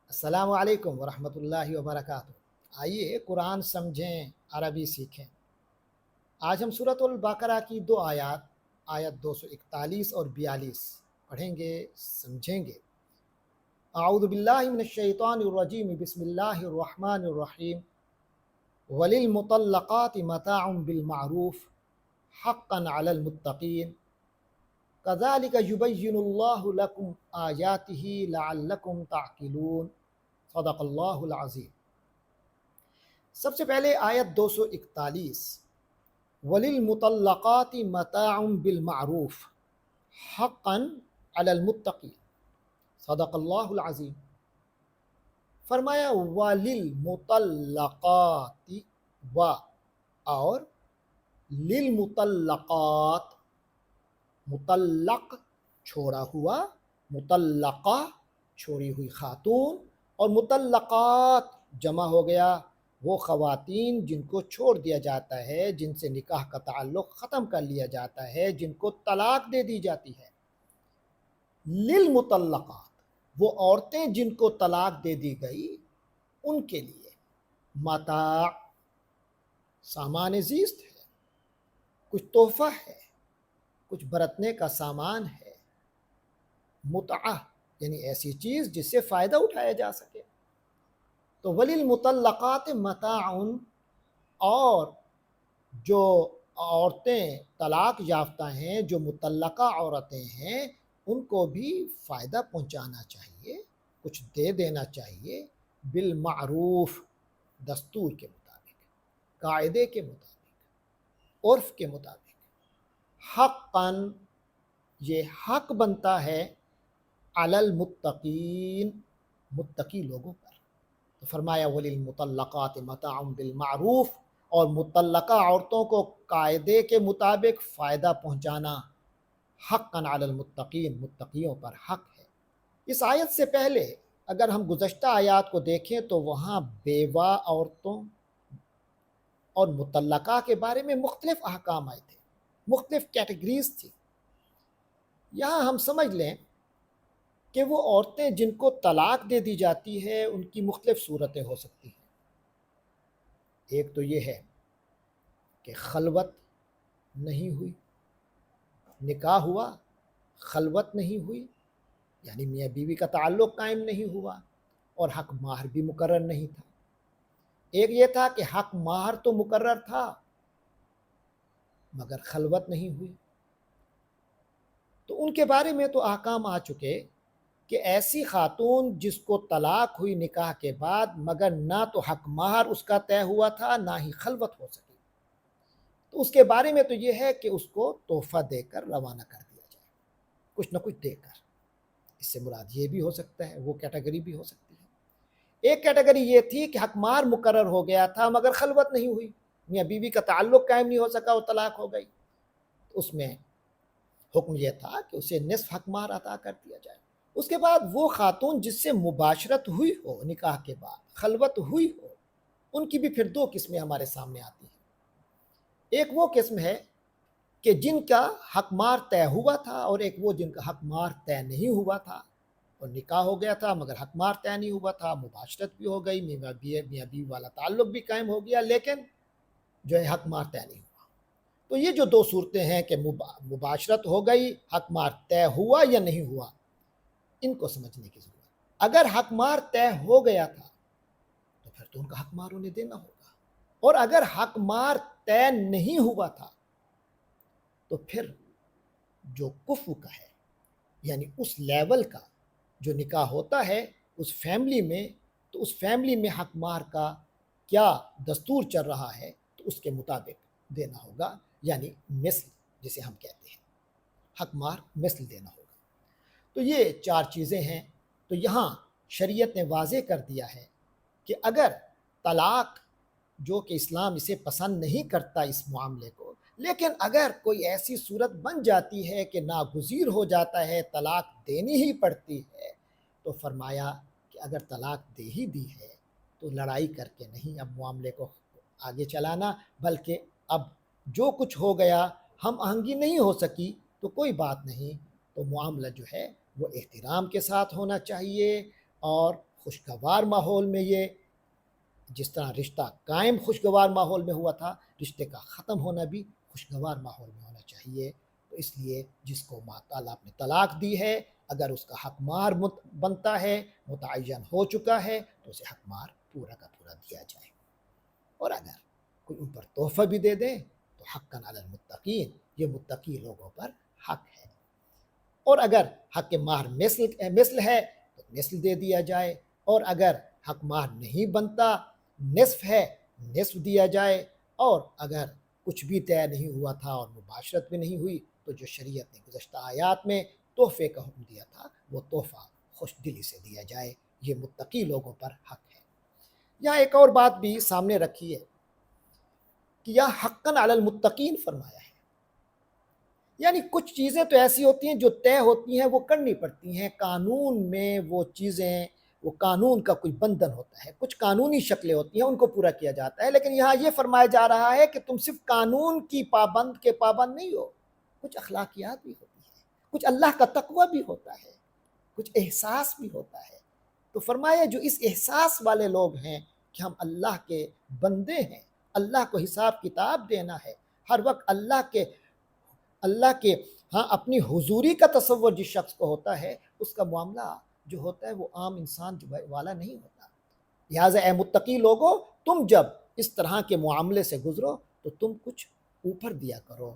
السلام علیکم ورحمۃ اللہ وبرکاتہ۔ آئیے قرآن سمجھیں، عربی سیکھیں۔ آج ہم سورۃ البقرہ کی دو آیات، آیت 241 اور 42 پڑھیں گے، سمجھیں گے۔ اعوذ باللہ من الشیطان الرجیم، بسم اللہ الرحمن الرحیم۔ وَلِلْمُطَلَّقَاتِ مَتَاعٌ بِالْمَعْرُوفِ حَقًّا عَلَى الْمُتَّقِينَ كَذَلِكَ يُبَيِّنُ اللَّهُ لَكُمْ آيَاتِهِ لَعَلَّكُمْ تَعْقِلُونَ۔ صدق اللہ العظیم۔ سب سے پہلے آیت 241، وَلِلْمُطَلَّقَاتِ مَتَاعٌ بِالْمَعْرُوفِ حَقًّا عَلَى الْمُتَّقِينَ۔ صدق اللہ العظیم۔ فرمایا وَلِلْمُطَلَّقَاتِ، و اور لِلْمُطَلَّقَات، مطلق چھوڑا ہوا، مطلقہ چھوڑی ہوئی خاتون، اور مطلقات جمع ہو گیا وہ خواتین جن کو چھوڑ دیا جاتا ہے، جن سے نکاح کا تعلق ختم کر لیا جاتا ہے، جن کو طلاق دے دی جاتی ہے۔ للمطلقات، وہ عورتیں جن کو طلاق دے دی گئی، ان کے لیے متاع، سامان زیست ہے، کچھ تحفہ ہے، کچھ برتنے کا سامان ہے۔ متعہ یعنی ایسی چیز جس سے فائدہ اٹھایا جا سکے۔ تو وللمطلقات متاع، اور جو عورتیں طلاق یافتہ ہیں، جو مطلقہ عورتیں ہیں، ان کو بھی فائدہ پہنچانا چاہیے، کچھ دے دینا چاہیے، بالمعروف، دستور کے مطابق، قاعدے کے مطابق، عرف کے مطابق۔ حقاً، یہ حق بنتا ہے علی المتقین، متقی لوگوں پر۔ تو فرمایا وَلِلْمُطَلَّقَاتِ مَتَاعٌ بِالْمَعْرُوف، اور مطلقہ عورتوں کو قاعدے کے مطابق فائدہ پہنچانا حقاً علی المتقین، متقیوں پر حق ہے۔ اس آیت سے پہلے اگر ہم گزشتہ آیات کو دیکھیں تو وہاں بیوہ عورتوں اور مطلقہ کے بارے میں مختلف احکام آئے تھے، مختلف کیٹیگریز تھی۔ یہاں ہم سمجھ لیں کہ وہ عورتیں جن کو طلاق دے دی جاتی ہے، ان کی مختلف صورتیں ہو سکتی ہیں۔ ایک تو یہ ہے کہ خلوت نہیں ہوئی، نکاح ہوا، خلوت نہیں ہوئی، یعنی میاں بیوی کا تعلق قائم نہیں ہوا، اور حق مہر بھی مقرر نہیں تھا۔ ایک یہ تھا کہ حق مہر تو مقرر تھا مگر خلوت نہیں ہوئی۔ تو ان کے بارے میں تو احکام آ چکے کہ ایسی خاتون جس کو طلاق ہوئی نکاح کے بعد، مگر نہ تو حق مہر اس کا طے ہوا تھا، نہ ہی خلوت ہو سکی، تو اس کے بارے میں تو یہ ہے کہ اس کو تحفہ دے کر روانہ کر دیا جائے، کچھ نہ کچھ دے کر۔ اس سے مراد یہ بھی ہو سکتا ہے، وہ کیٹیگری بھی ہو سکتی ہے۔ ایک کیٹیگری یہ تھی کہ حق مہر مقرر ہو گیا تھا مگر خلوت نہیں ہوئی، میاں بیوی کا تعلق قائم نہیں ہو سکا اور طلاق ہو گئی، تو اس میں حکم یہ تھا کہ اسے نصف حق مہر عطا کر دیا جائے۔ اس کے بعد وہ خاتون جس سے مباشرت ہوئی ہو نکاح کے بعد، خلوت ہوئی ہو، ان کی بھی پھر دو قسمیں ہمارے سامنے آتی ہیں۔ ایک وہ قسم ہے کہ جن کا حق مہر طے ہوا تھا، اور ایک وہ جن کا حق مہر طے نہیں ہوا تھا، اور نکاح ہو گیا تھا مگر حق مہر طے نہیں ہوا تھا، مباشرت بھی ہو گئی، میاں بیوی والا تعلق بھی قائم ہو گیا، لیکن جو ہے حق مہر طے نہیں ہوا۔ تو یہ جو دو صورتیں ہیں کہ مباشرت ہو گئی، حق مہر طے ہوا یا نہیں ہوا، ان کو سمجھنے کی ضرورت۔ اگر حق مہر طے ہو گیا تھا تو پھر تو ان کا حق مہر انہیں دینا ہوگا، اور اگر حق مہر طے نہیں ہوا تھا تو پھر جو کفو کا ہے، یعنی اس لیول کا جو نکاح ہوتا ہے اس فیملی میں، تو اس فیملی میں حق مہر کا کیا دستور چل رہا ہے تو اس کے مطابق دینا ہوگا، یعنی مثل جسے ہم کہتے ہیں، حق مہر مثل دینا ہوگا۔ تو یہ چار چیزیں ہیں۔ تو یہاں شریعت نے واضح کر دیا ہے کہ اگر طلاق، جو کہ اسلام اسے پسند نہیں کرتا اس معاملے کو، لیکن اگر کوئی ایسی صورت بن جاتی ہے کہ ناگزیر ہو جاتا ہے، طلاق دینی ہی پڑتی ہے، تو فرمایا کہ اگر طلاق دے ہی دی ہے تو لڑائی کر کے نہیں اب معاملے کو آگے چلانا، بلکہ اب جو کچھ ہو گیا، ہم آہنگی نہیں ہو سکی تو کوئی بات نہیں، تو معاملہ جو ہے وہ احترام کے ساتھ ہونا چاہیے، اور خوشگوار ماحول میں یہ جس طرح رشتہ قائم خوشگوار ماحول میں ہوا تھا، رشتے کا ختم ہونا بھی خوشگوار ماحول میں ہونا چاہیے۔ تو اس لیے جس کو تعالیٰ نے طلاق دی ہے، اگر اس کا حق مہر بنتا ہے، متعین ہو چکا ہے، تو اسے حق مہر پورا کا پورا دیا جائے۔ اور اگر کوئی اوپر تحفہ بھی دے دے تو حقاً علی المتقین، یہ متقی لوگوں پر حق ہے۔ اور اگر حق مہر مثل ہے تو مثل دے دیا جائے، اور اگر حق مہر نہیں بنتا، نصف ہے، نصف دیا جائے، اور اگر کچھ بھی طے نہیں ہوا تھا اور مباشرت بھی نہیں ہوئی تو جو شریعت نے گزشتہ آیات میں تحفے کا حکم دیا تھا وہ تحفہ خوش دلی سے دیا جائے۔ یہ متقی لوگوں پر حق ہے۔ یہاں ایک اور بات بھی سامنے رکھی ہے کہ یہاں حقاً علی المتقین فرمایا ہے، یعنی کچھ چیزیں تو ایسی ہوتی ہیں جو طے ہوتی ہیں، وہ کرنی پڑتی ہیں، قانون میں وہ چیزیں، وہ قانون کا کوئی بندھن ہوتا ہے، کچھ قانونی شکلیں ہوتی ہیں، ان کو پورا کیا جاتا ہے۔ لیکن یہاں یہ فرمایا جا رہا ہے کہ تم صرف قانون کی پابند نہیں ہو، کچھ اخلاقیات بھی ہوتی ہیں، کچھ اللہ کا تقوی بھی ہوتا ہے، کچھ احساس بھی ہوتا ہے۔ تو فرمایا جو اس احساس والے لوگ ہیں کہ ہم اللہ کے بندے ہیں، اللہ کو حساب کتاب دینا ہے، ہر وقت اللہ کے ہاں اپنی حضوری کا تصور جس شخص کو ہوتا ہے، اس کا معاملہ جو ہوتا ہے وہ عام انسان والا نہیں ہوتا۔ لہٰذا اے متقی لوگوں، تم جب اس طرح کے معاملے سے گزرو تو تم کچھ اوپر دیا کرو۔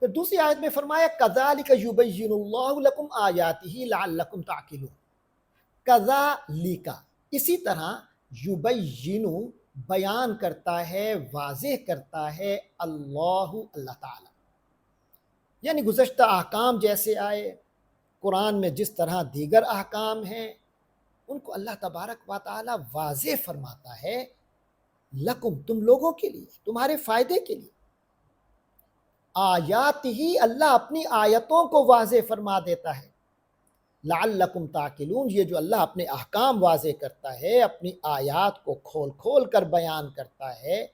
پھر دوسری آیت میں فرمایا کذالک یبین اللہ لکم آیاتہ لعلکم تعقلون۔ کذالک، اسی طرح، یبین، بیان کرتا ہے، واضح کرتا ہے، اللہ تعالی، یعنی گزشتہ احکام جیسے آئے قرآن میں، جس طرح دیگر احکام ہیں، ان کو اللہ تبارک و تعالی واضح فرماتا ہے، لکم، تم لوگوں کے لیے، تمہارے فائدے کے لیے، آیات ہی، اللہ اپنی آیتوں کو واضح فرما دیتا ہے، لعلکم تعقلون، یہ جو اللہ اپنے احکام واضح کرتا ہے، اپنی آیات کو کھول کھول کر بیان کرتا ہے،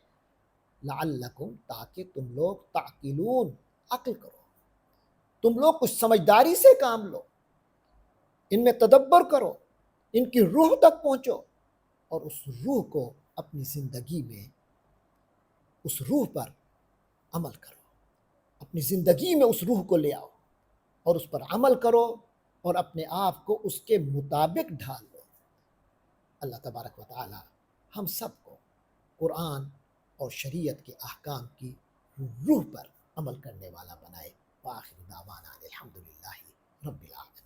لعلکم، تاکہ تم لوگ تعقلون، عقل کرو، تم لوگ کچھ سمجھداری سے کام لو، ان میں تدبر کرو، ان کی روح تک پہنچو، اور اس روح کو اپنی زندگی میں، اس روح پر عمل کرو، اپنی زندگی میں اس روح کو لے آؤ اور اس پر عمل کرو، اور اپنے آپ کو اس کے مطابق ڈھال لو۔ اللہ تبارک و تعالی ہم سب کو قرآن اور شریعت کے احکام کی روح پر عمل کرنے والا بنائے۔ وآخر دعوانا الحمدللہ رب العالمین۔